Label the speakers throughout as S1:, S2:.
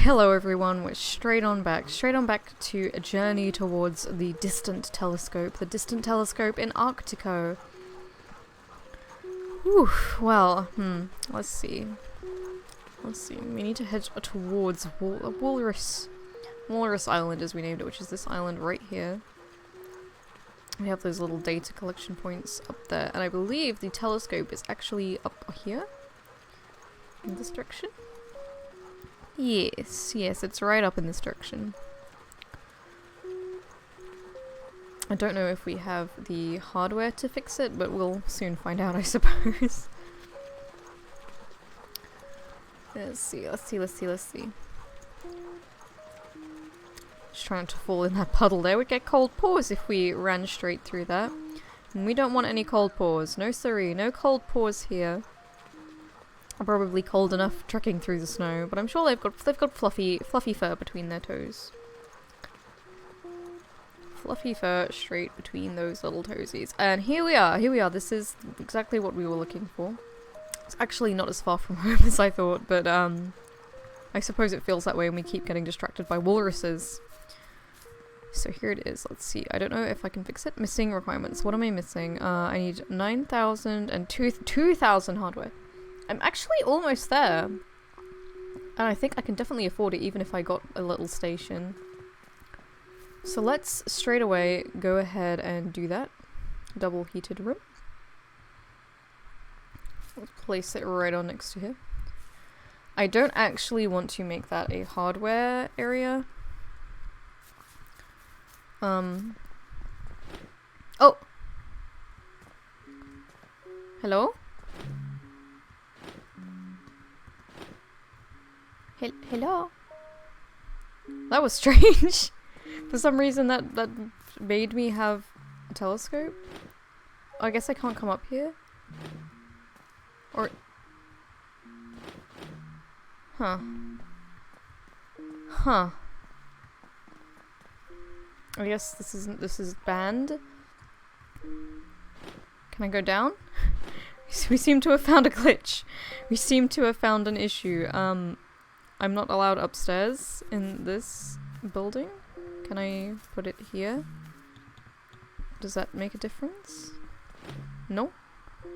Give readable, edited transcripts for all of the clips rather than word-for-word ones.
S1: Hello everyone, we're straight on back to a journey towards the distant telescope in Arctico. Whew, well, let's see, we need to head towards Walrus Island, as we named it, which is this island right here. We have those little data collection points up there, and I believe the telescope is actually up here, in this direction. Yes, it's right up in this direction. I don't know if we have the hardware to fix it, but we'll soon find out, I suppose. Let's see. Just trying to fall in that puddle there. We'd get cold paws if we ran straight through that. And we don't want any cold paws. No siree, no cold paws here. Probably cold enough trekking through the snow, but I'm sure they've got fluffy fur between their toes. Fluffy fur straight between those little toesies. And here we are. This is exactly what we were looking for. It's actually not as far from home as I thought, but I suppose it feels that way when we keep getting distracted by walruses. So here it is. Let's see. I don't know if I can fix it. Missing requirements. What am I missing? I need 9,000 and 2,000 hardware. I'm actually almost there. And I think I can definitely afford it even if I got a little station. So let's straight away go ahead and do that. Double heated room. Let's place it right on next to here. I don't actually want to make that a hardware area. Oh! Hello? Hello? That was strange. For some reason that made me have a telescope. I guess I can't come up here. Or... Huh. I guess this is banned. Can I go down? We seem to have found a glitch. We seem to have found an issue. I'm not allowed upstairs in this building. Can I put it here? Does that make a difference? No?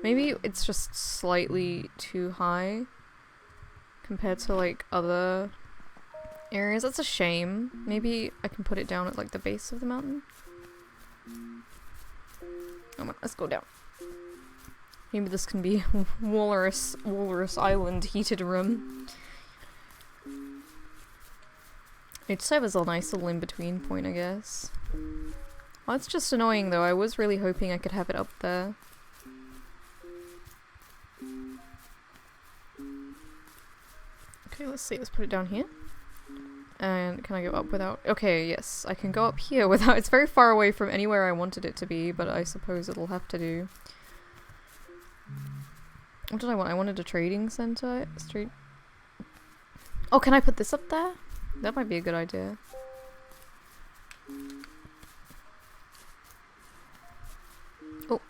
S1: Maybe it's just slightly too high compared to like other areas. That's a shame. Maybe I can put it down at like the base of the mountain. Come on, let's go down. Maybe this can be Walrus Island heated room. It serves a nice little in-between point, I guess. Well, it's just annoying though. I was really hoping I could have it up there. Okay, let's see. Let's put it down here. And can I go up without... Okay, yes. I can go up here without... It's very far away from anywhere I wanted it to be, but I suppose it'll have to do. What did I want? I wanted a trading center. Street. Oh, can I put this up there? That might be a good idea. Oh.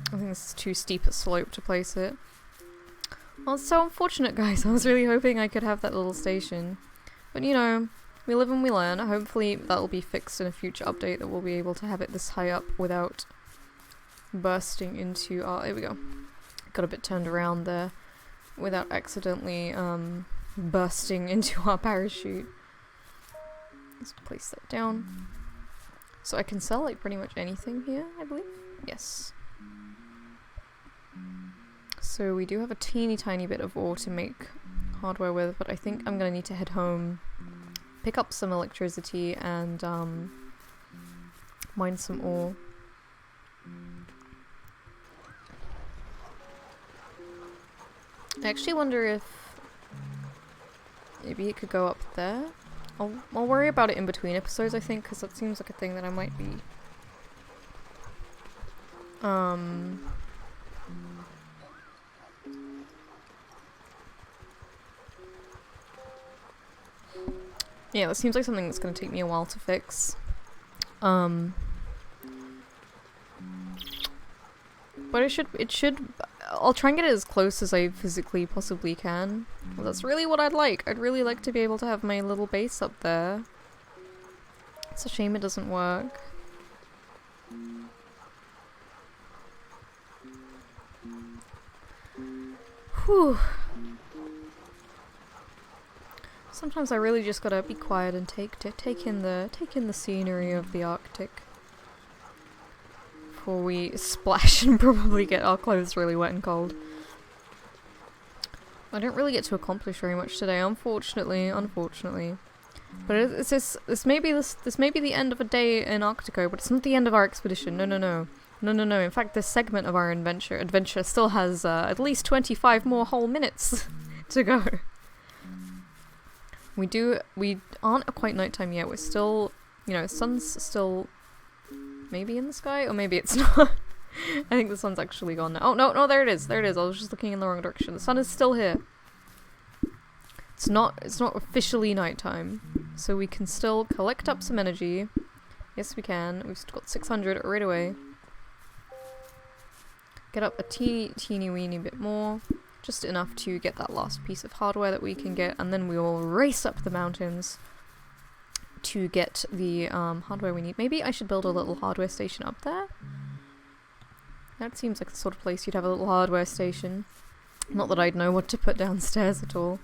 S1: I think this is too steep a slope to place it. Well, it's so unfortunate, guys. I was really hoping I could have that little station. But, you know, we live and we learn. Hopefully that'll be fixed in a future update, that we'll be able to have it this high up without bursting into our... There we go. Got a bit turned around there without accidentally, bursting into our parachute. Let's place that down. So I can sell like pretty much anything here, I believe. Yes. So we do have a teeny tiny bit of ore to make hardware with, but I think I'm gonna need to head home, pick up some electricity, and mine some ore. I actually wonder if maybe it could go up there. I'll worry about it in between episodes, I think, because that seems like a thing that I might be yeah, that seems like something that's going to take me a while to fix. But it should I'll try and get it as close as I physically possibly can. Well, that's really what I'd like. I'd really like to be able to have my little base up there. It's a shame it doesn't work. Whew. Sometimes I really just gotta be quiet and take in the scenery of the Arctic before we splash and probably get our clothes really wet and cold. I don't really get to accomplish very much today, unfortunately. But this may be the end of a day in Arctico, but it's not the end of our expedition. No. In fact, this segment of our adventure still has at least 25 more whole minutes to go. We aren't quite nighttime yet. We're still, you know, sun's still maybe in the sky, or maybe it's not. I think the sun's actually gone now. Oh, no, there it is. I was just looking in the wrong direction. The sun is still here. It's not officially nighttime, so we can still collect up some energy. Yes, we can. We've got 600 right away. Get up a teeny weeny bit more. Just enough to get that last piece of hardware that we can get, and then we will race up the mountains to get the hardware we need. Maybe I should build a little hardware station up there? That seems like the sort of place you'd have a little hardware station. Not that I'd know what to put downstairs at all.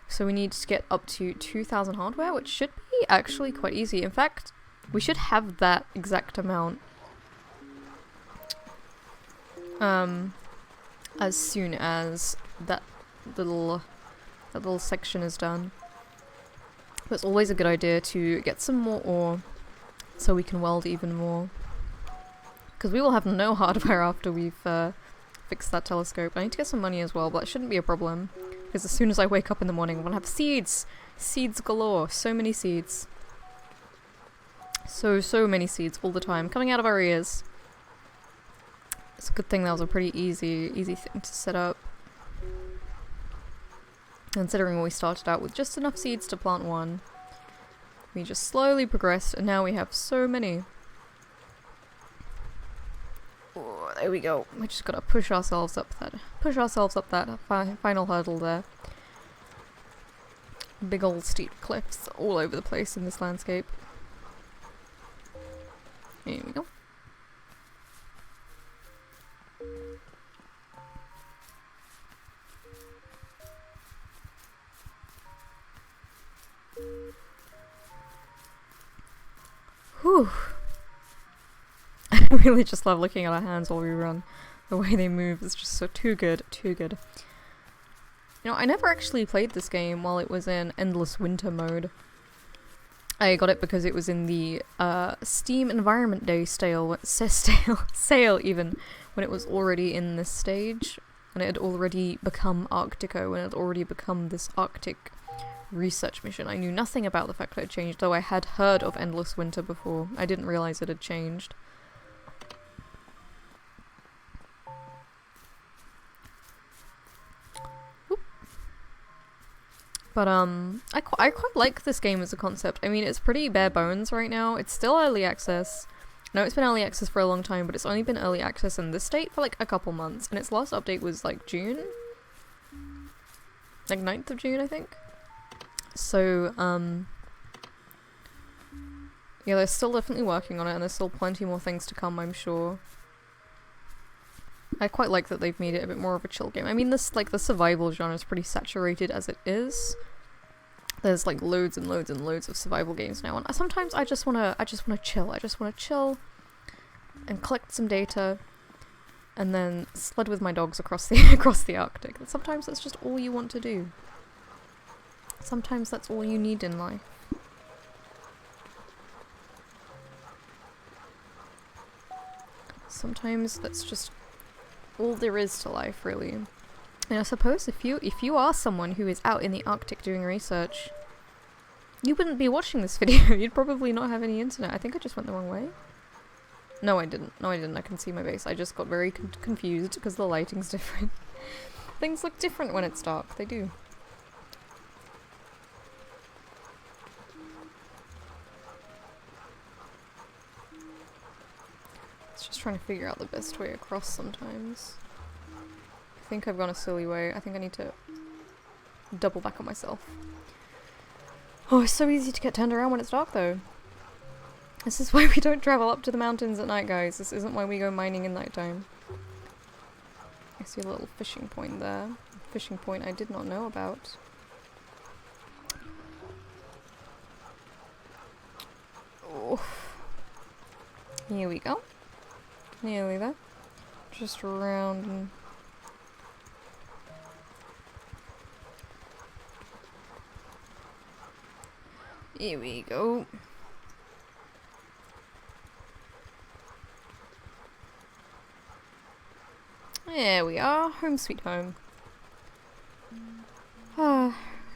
S1: So we need to get up to 2,000 hardware, which should be actually quite easy. In fact, we should have that exact amount as soon as that little section is done. But it's always a good idea to get some more ore so we can weld even more. Because we will have no hardware after we've fixed that telescope. I need to get some money as well, but that shouldn't be a problem. Because as soon as I wake up in the morning, I'm gonna have seeds! Seeds galore. So many seeds. So many seeds all the time, coming out of our ears. It's a good thing that was a pretty easy thing to set up. Considering we started out with just enough seeds to plant one. We just slowly progressed, and now we have so many. Oh, there we go. We just gotta push ourselves up that final hurdle there. Big old steep cliffs all over the place in this landscape. Here we go. Whew. I really just love looking at our hands while we run. The way they move is just so too good. You know, I never actually played this game while it was in Endless Winter mode. I got it because it was in the Steam Environment Day sale even, when it was already in this stage, and it had already become Arctico, and it had already become this Arctic research mission. I knew nothing about the fact that it changed, though I had heard of Endless Winter before. I didn't realize it had changed. Whoop. But I quite like this game as a concept. I mean, it's pretty bare bones right now. It's still early access. No, it's been early access for a long time, but it's only been early access in this state for like a couple months, and its last update was like June? Like 9th of June, I think? So, yeah, they're still definitely working on it, and there's still plenty more things to come, I'm sure. I quite like that they've made it a bit more of a chill game. I mean, this, like, the survival genre is pretty saturated as it is. There's, like, loads and loads and loads of survival games now, and sometimes I just wanna chill. I just wanna chill and collect some data, and then sled with my dogs across the Arctic. And sometimes that's just all you want to do. Sometimes that's all you need in life. Sometimes that's just all there is to life, really. And I suppose if you are someone who is out in the Arctic doing research, you wouldn't be watching this video. You'd probably not have any internet. I think I just went the wrong way. No, I didn't. I can see my base. I just got very confused because the lighting's different. Things look different when it's dark. They do. It's just trying to figure out the best way across sometimes. I think I've gone a silly way. I think I need to double back on myself. Oh, it's so easy to get turned around when it's dark though. This is why we don't travel up to the mountains at night, guys. This isn't why we go mining in nighttime. I see a little fishing point there. Fishing point I did not know about. Oh. Here we go. Nearly there. Just around and... Here we go. There we are. Home sweet home.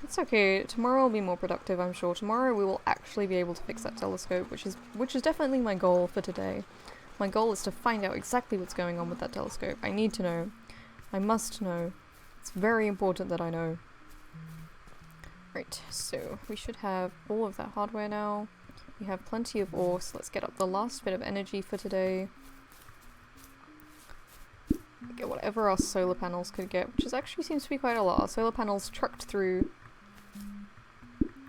S1: It's okay. Tomorrow will be more productive, I'm sure. Tomorrow we will actually be able to fix that telescope, which is definitely my goal for today. My goal is to find out exactly what's going on with that telescope. I need to know. I must know. It's very important that I know. Right, so we should have all of that hardware now. We have plenty of ore, so let's get up the last bit of energy for today. Get whatever our solar panels could get, which actually seems to be quite a lot. Our solar panels trucked through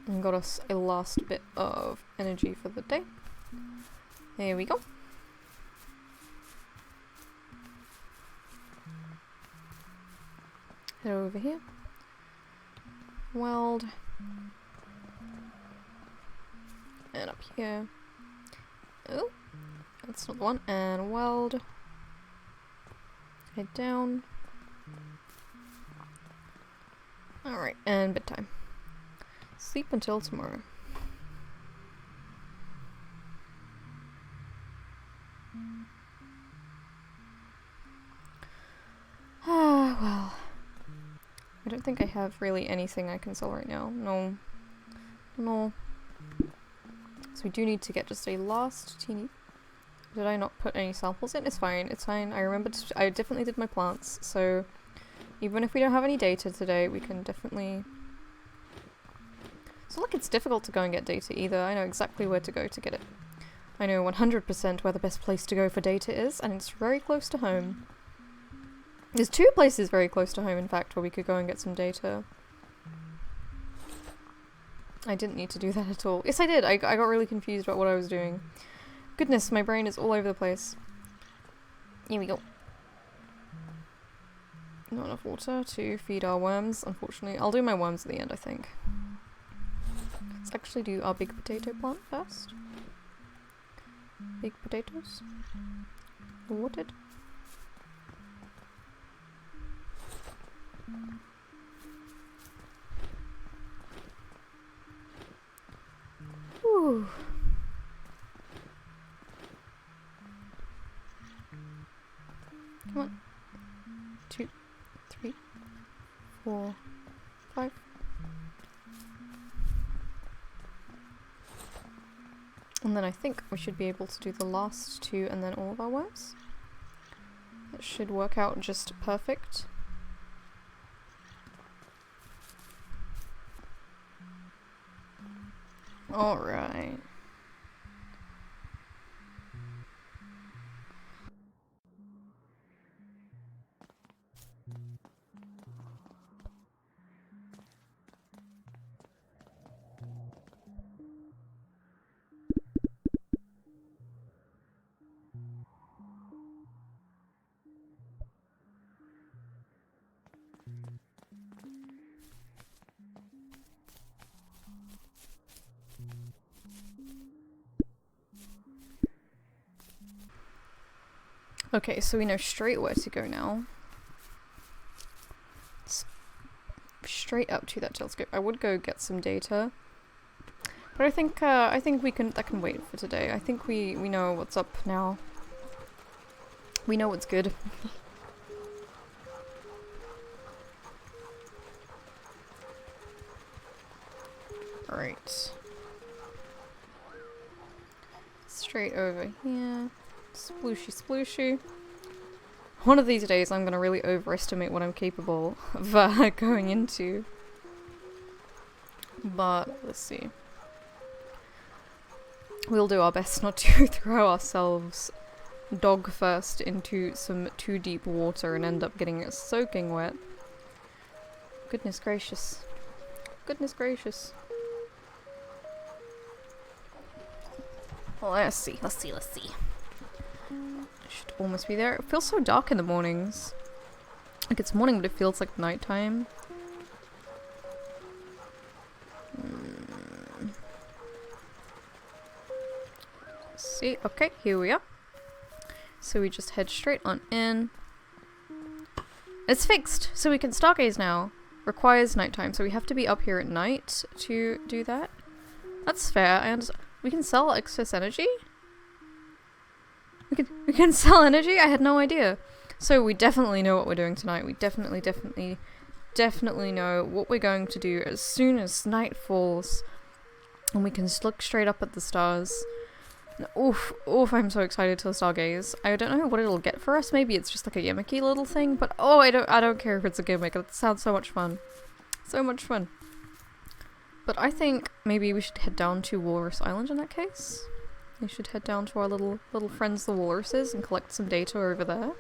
S1: and got us a last bit of energy for the day. There we go. Head over here. Weld. And up here. Oh, that's not the one. And weld. Head down. Alright, and bedtime. Sleep until tomorrow. Ah, well. I don't think I have really anything I can sell right now. No. No. So we do need to get just a last teeny... Did I not put any samples in? It's fine, it's fine. I remembered, I definitely did my plants, so even if we don't have any data today, we can definitely... So look, it's difficult to go and get data either. I know exactly where to go to get it. I know 100% where the best place to go for data is, and it's very close to home. There's two places very close to home, in fact, where we could go and get some data. I didn't need to do that at all. Yes, I did. I got really confused about what I was doing. Goodness, my brain is all over the place. Here we go. Not enough water to feed our worms, unfortunately. I'll do my worms at the end, I think. Let's actually do our big potato plant first. Big potatoes. Watered. Whew. Come on. 2, 3, 4, 5. And then I think we should be able to do the last 2 and then all of our worms. That should work out just perfect. Alright. Okay, so we know straight where to go now. It's straight up to that telescope. I would go get some data, but I think that can wait for today. I think we know what's up now. We know what's good. Alright. Straight over here. Splooshy splooshy. One of these days I'm gonna really overestimate what I'm capable of going into. But, let's see. We'll do our best not to throw ourselves dog first into some too deep water and end up getting it soaking wet. Goodness gracious. Goodness gracious. Well, let's see. Should almost be there. It feels so dark in the mornings. Like it's morning, but it feels like nighttime. See, okay, here we are. So we just head straight on in. It's fixed, so we can stargaze now. Requires nighttime, so we have to be up here at night to do that. That's fair, and we can sell excess energy? We can sell energy? I had no idea. So we definitely know what we're doing tonight. We definitely know what we're going to do as soon as night falls. And we can just look straight up at the stars. Oof, I'm so excited to stargaze. I don't know what it'll get for us. Maybe it's just like a gimmicky little thing, but oh, I don't care if it's a gimmick. It sounds so much fun. So much fun. But I think maybe we should head down to Walrus Island in that case. We should head down to our little friends the walruses and collect some data over there.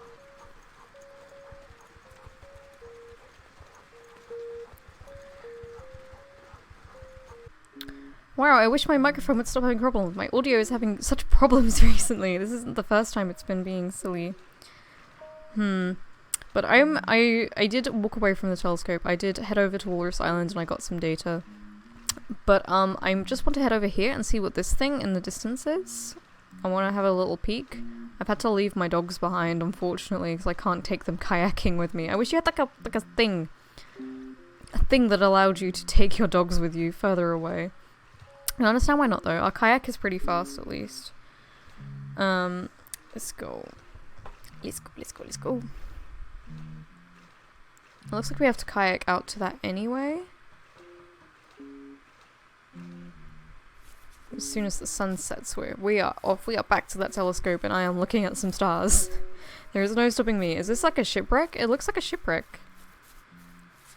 S1: Wow, I wish my microphone would stop having problems. My audio is having such problems recently. This isn't the first time it's been being silly. But I did walk away from the telescope. I did head over to Walrus Island and I got some data. But I just want to head over here and see what this thing in the distance is. I want to have a little peek. I've had to leave my dogs behind, unfortunately, because I can't take them kayaking with me. I wish you had like a thing. A thing that allowed you to take your dogs with you further away. I understand why not though. Our kayak is pretty fast at least. Let's go. Let's go. It looks like we have to kayak out to that anyway. As soon as the sun sets, we are off. We are back to that telescope and I am looking at some stars. There is no stopping me. Is this like a shipwreck? It looks like a shipwreck.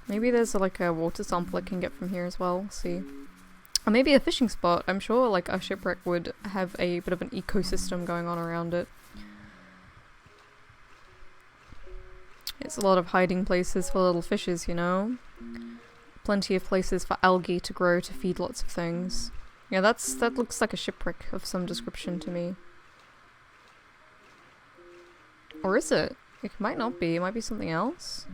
S1: Maybe there's like a water sample I can get from here as well. We'll see. Or maybe a fishing spot. I'm sure like a shipwreck would have a bit of an ecosystem going on around it. It's a lot of hiding places for little fishes, you know? Plenty of places for algae to grow to feed lots of things. Yeah, that looks like a shipwreck of some description to me. Or is it? It might not be. It might be something else.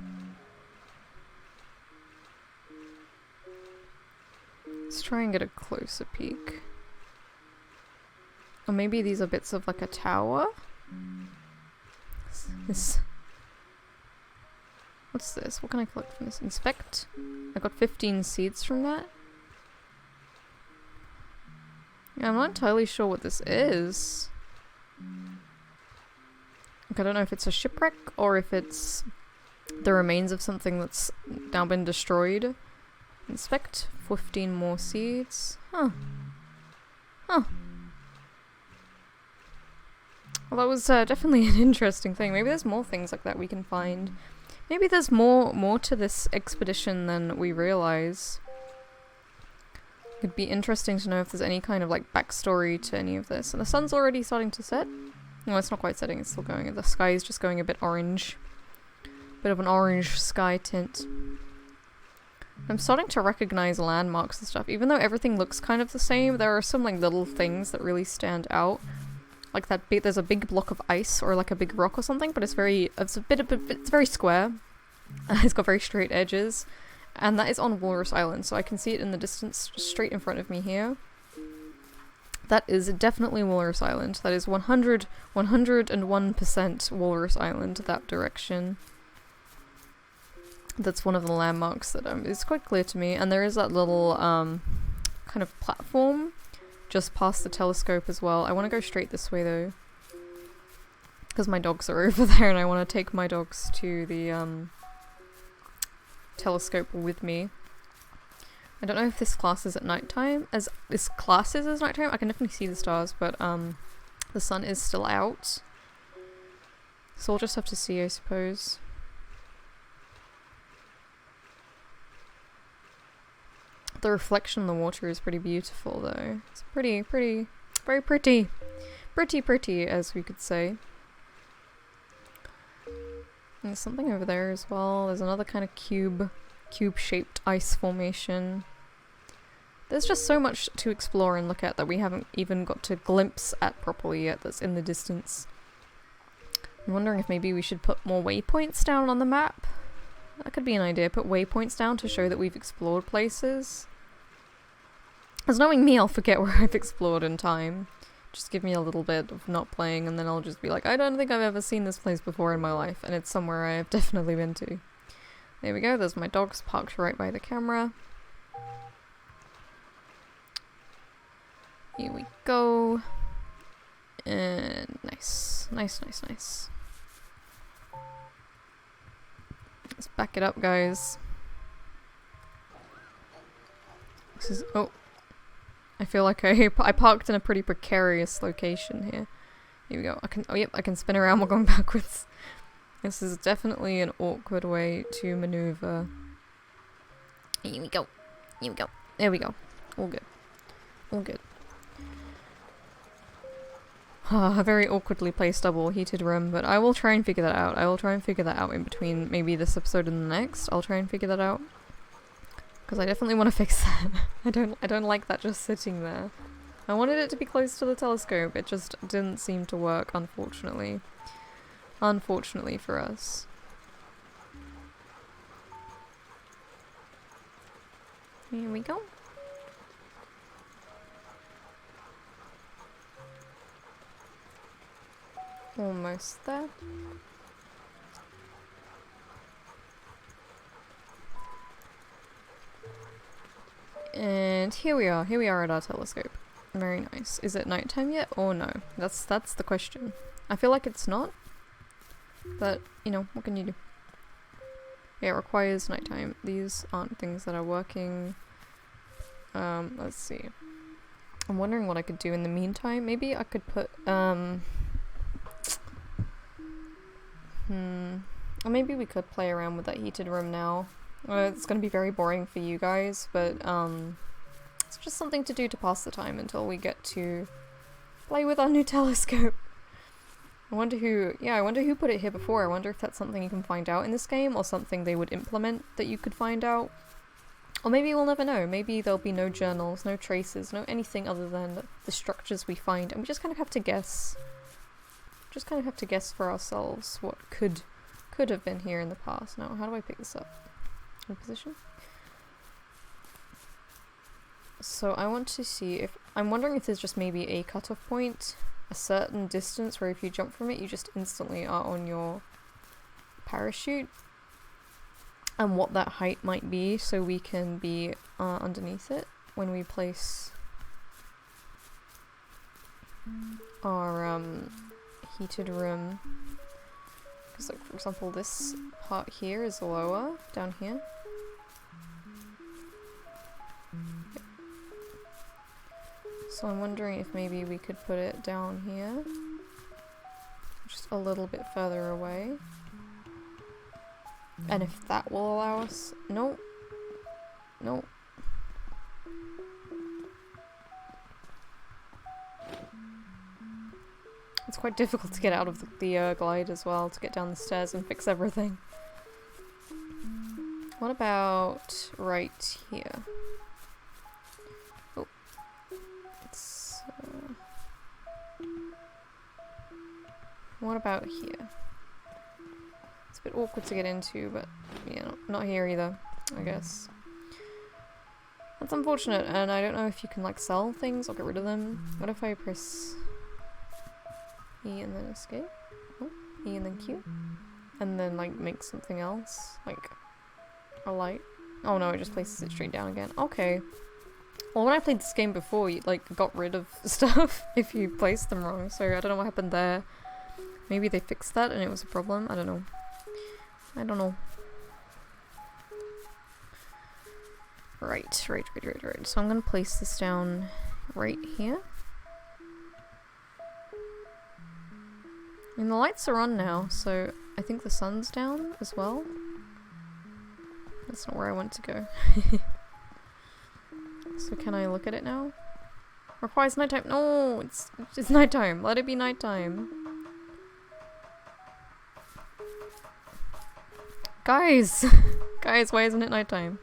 S1: Let's try and get a closer peek. Or maybe these are bits of like a tower? What's this? What can I collect from this? Inspect? I got 15 seeds from that. Yeah, I'm not entirely sure what this is. Like, I don't know if it's a shipwreck or if it's the remains of something that's now been destroyed. Inspect. 15 more seeds. Huh. Well, that was definitely an interesting thing. Maybe there's more things like that we can find. Maybe there's more to this expedition than we realize. It'd be interesting to know if there's any kind of like backstory to any of this. And the sun's already starting to set. No, it's not quite setting, it's still going. The sky is just going a bit orange. Bit of an orange sky tint. I'm starting to recognize landmarks and stuff. Even though everything looks kind of the same, there are some like little things that really stand out. Like that there's a big block of ice or like a big rock or something, but it's very square. It's got very straight edges. And that is on Walrus Island, so I can see it in the distance straight in front of me here. That is definitely Walrus Island. That is 101% Walrus Island, that direction. That's one of the landmarks that is quite clear to me. And there is that little kind of platform just past the telescope as well. I want to go straight this way though, because my dogs are over there and I want to take my dogs to the telescope with me. I don't know if this class is at nighttime. As this class is as nighttime, I can definitely see the stars, but the sun is still out. So we'll just have to see, I suppose. The reflection in the water is pretty beautiful though. It's very pretty. Pretty, as we could say. There's something over there as well. There's another kind of cube-shaped ice formation. There's just so much to explore and look at that we haven't even got to glimpse at properly yet that's in the distance. I'm wondering if maybe we should put more waypoints down on the map. That could be an idea. Put waypoints down to show that we've explored places. As knowing me, I'll forget where I've explored in time. Just give me a little bit of not playing and then I'll just be like, I don't think I've ever seen this place before in my life, and it's somewhere I have definitely been to. There we go, there's my dogs parked right by the camera. Here we go. And nice. Nice. Let's back it up, guys. This is... oh. I feel like I parked in a pretty precarious location here. Here we go. Oh yep, I can spin around while going backwards. This is definitely an awkward way to maneuver. Here we go. There we go. All good. A very awkwardly placed double heated room, but I will try and figure that out. I will try and figure that out in between maybe this episode and the next. I'll try and figure that out. Because I definitely want to fix that. I don't like that just sitting there. I wanted it to be close to the telescope. It just didn't seem to work, unfortunately. Unfortunately for us. Here we go. Almost there. And here we are at our telescope. Very nice. Is it nighttime yet or no? That's the question. I feel like it's not, but you know, what can you do? Yeah, it requires nighttime. These aren't things that are working. Let's see. I'm wondering what I could do in the meantime. Maybe I could put, or maybe we could play around with that heated room now. It's gonna be very boring for you guys, but it's just something to do to pass the time until we get to play with our new telescope. I wonder who put it here before. I wonder if that's something you can find out in this game, or something they would implement that you could find out. Or maybe we'll never know. Maybe there'll be no journals, no traces, no anything other than the structures we find, and we just kind of have to guess. Just kind of have to guess for ourselves what could have been here in the past. Now, how do I pick this up? In position? So I want to see if... I'm wondering if there's just maybe a cutoff point, a certain distance where if you jump from it, you just instantly are on your parachute. And what that height might be, so we can be underneath it when we place our heated room. Because, like, for example, this part here is lower, down here. Yep. So I'm wondering if maybe we could put it down here. Just a little bit further away. And if that will allow us... No. No. It's quite difficult to get out of the glide as well, to get down the stairs and fix everything. What about right here? Oh. It's... what about here? It's a bit awkward to get into, but yeah, not here either, I guess. That's unfortunate, and I don't know if you can like sell things or get rid of them. What if I press E and then escape? Oh, E and then Q? And then like make something else? Like a light? Oh no, it just places it straight down again. Okay. Well, when I played this game before, you like got rid of stuff if you placed them wrong, so I don't know what happened there. Maybe they fixed that and it was a problem? I don't know. I don't know. Right. So I'm gonna place this down right here. And the lights are on now, so I think the sun's down as well. That's not where I want to go. So can I look at it now? Requires nighttime. No, it's nighttime. Let it be nighttime. Guys! Guys, why isn't it nighttime?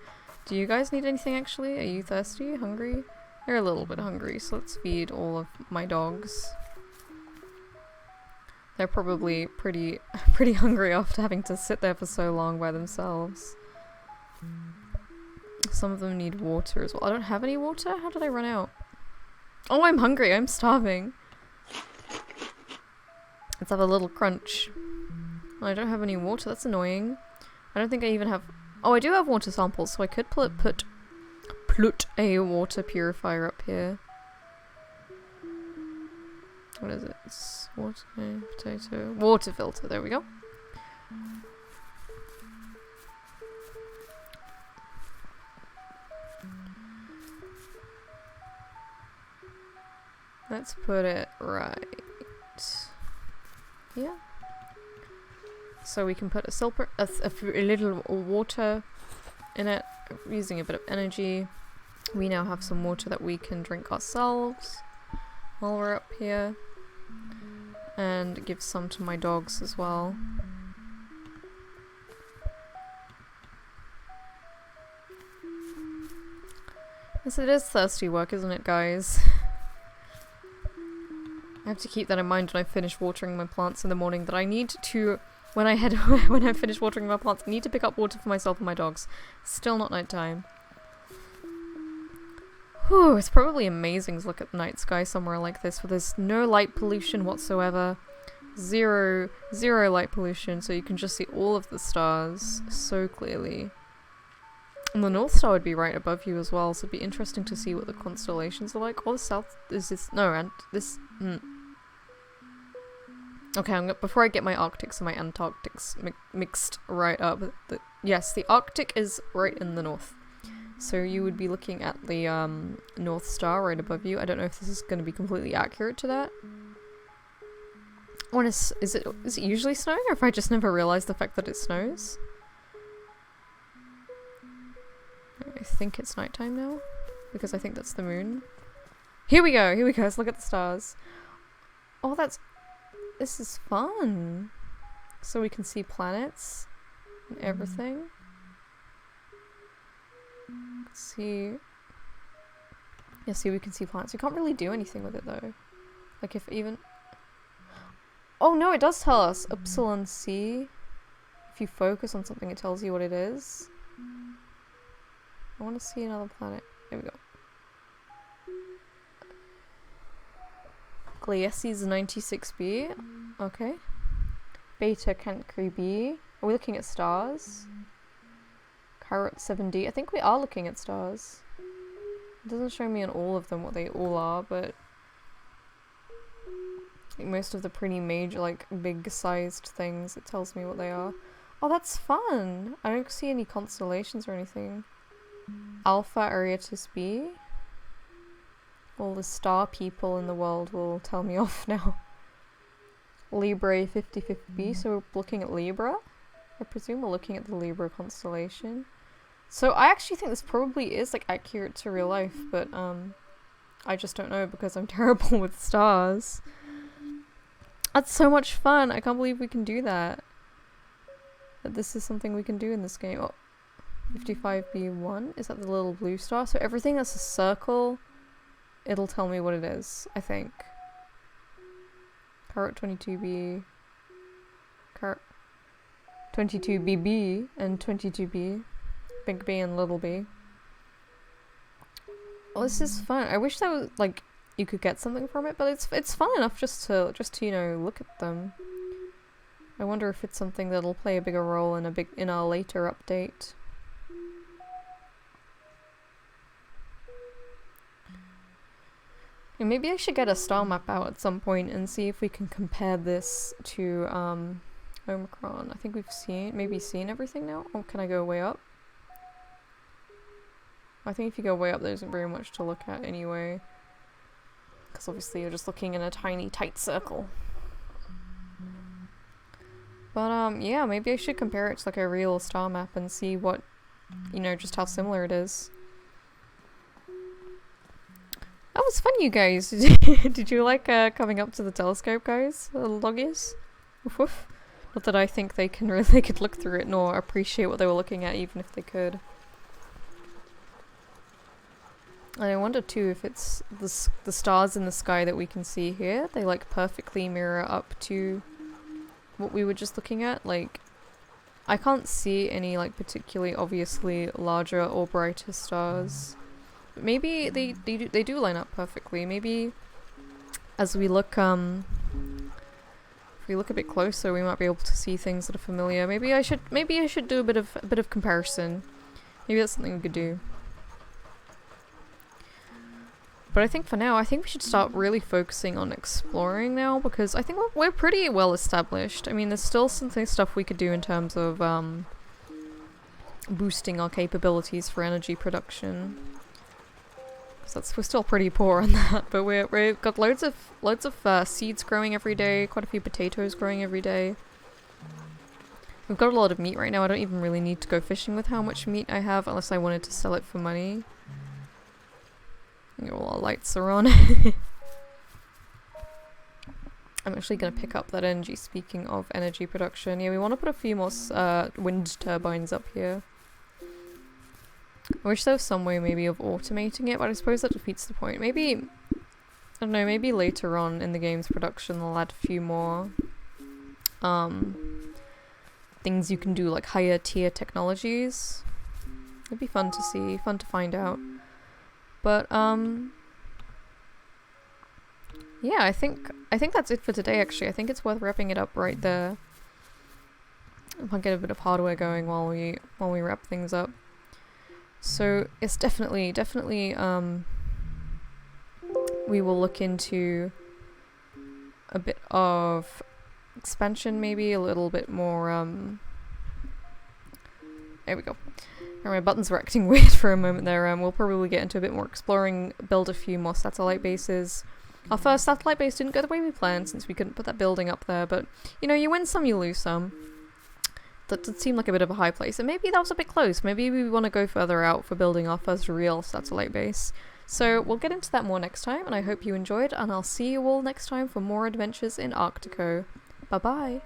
S1: Do you guys need anything actually? Are you thirsty? Hungry? You're a little bit hungry, so let's feed all of my dogs. They're probably pretty hungry after having to sit there for so long by themselves. Some of them need water as well. I don't have any water? How did I run out? Oh, I'm hungry. I'm starving. Let's have a little crunch. I don't have any water. That's annoying. I don't think I even have... Oh, I do have water samples, so I could put a water purifier up here. What is it? It's water, potato, water filter. There we go. Let's put it right here. So we can put a little water in it, using a bit of energy. We now have some water that we can drink ourselves while we're up here. And give some to my dogs as well. Yes, it is thirsty work, isn't it, guys? I have to keep that in mind when I finish watering my plants in the morning, that I need to, when I finish watering my plants, I need to pick up water for myself and my dogs. Still not nighttime. Whew, it's probably amazing to look at the night sky somewhere like this, where there's no light pollution whatsoever. Zero light pollution, so you can just see all of the stars so clearly. And the North Star would be right above you as well, so it'd be interesting to see what the constellations are like. Or the South, is this, no, and this, Okay, before I get my Arctics and my Antarctics mixed right up, yes, the Arctic is right in the north. So you would be looking at the North Star right above you. I don't know if this is going to be completely accurate to that. Is it usually snowing, or if I just never realized the fact that it snows? I think it's nighttime now, because I think that's the moon. Here we go, let's look at the stars. Oh, this is fun. So we can see planets and everything. See, we can see planets. We can't really do anything with it though. Like if even... Oh no, it does tell us. Epsilon C. If you focus on something, it tells you what it is. I want to see another planet. There we go. Glacis 96b. Okay. Beta Cancri B. Are we looking at stars? Carrot 7D. I think we are looking at stars. It doesn't show me on all of them what they all are, but like most of the pretty major, like big sized things, it tells me what they are. Oh, that's fun! I don't see any constellations or anything. Alpha Arietis B. All the star people in the world will tell me off now. Libra 55b, so we're looking at Libra? I presume we're looking at the Libra constellation. So I actually think this probably is like accurate to real life, but I just don't know because I'm terrible with stars. That's so much fun! I can't believe we can do that. That this is something we can do in this game. Oh, 55b1, is that the little blue star? So everything that's a circle, it'll tell me what it is, I think. Carrot 22b, carrot 22bb and 22b, big B and little b. Well, this is fun. I wish that was like you could get something from it, but it's fun enough just to you know look at them. I wonder if it's something that'll play a bigger role in our later update. Yeah, maybe I should get a star map out at some point and see if we can compare this to Omicron. I think we've seen everything now. Oh, can I go way up? I think if you go way up, there isn't very much to look at anyway. Because obviously you're just looking in a tiny, tight circle. But yeah, maybe I should compare it to like a real star map and see what, you know, just how similar it is. That was fun, you guys. Did you like coming up to the telescope, guys? Little doggies? Woof woof. Not that I think they could look through it nor appreciate what they were looking at, even if they could. And I wonder too if it's the stars in the sky that we can see here, they like perfectly mirror up to what we were just looking at. Like, I can't see any like particularly obviously larger or brighter stars. But maybe they do line up perfectly. Maybe as we look if we look a bit closer, we might be able to see things that are familiar. Maybe I should do a bit of comparison. Maybe that's something we could do. But I think for now, I think we should start really focusing on exploring now, because I think we're pretty well established. I mean, there's still some stuff we could do in terms of boosting our capabilities for energy production. We're still pretty poor on that, but we've got loads of seeds growing every day, quite a few potatoes growing every day. We've got a lot of meat right now. I don't even really need to go fishing with how much meat I have, unless I wanted to sell it for money. All our lights are on. I'm actually going to pick up that energy. Speaking of energy production, yeah, we want to put a few more wind turbines up here. I wish there was some way maybe of automating it, but I suppose that defeats the point. Maybe, I don't know, maybe later on in the game's production they'll add a few more things you can do, like higher tier technologies. It'd be fun to see, fun to find out. But yeah, I think that's it for today actually. I think it's worth wrapping it up right there. I'll get a bit of hardware going while we wrap things up. So it's definitely we will look into a bit of expansion, maybe a little bit more there we go. My buttons were acting weird for a moment there. We'll probably get into a bit more exploring, build a few more satellite bases. Our first satellite base didn't go the way we planned since we couldn't put that building up there, but you know, you win some, you lose some. That did seem like a bit of a high place, and maybe that was a bit close. Maybe we want to go further out for building our first real satellite base. So we'll get into that more next time, and I hope you enjoyed, and I'll see you all next time for more adventures in Arctico. Bye bye!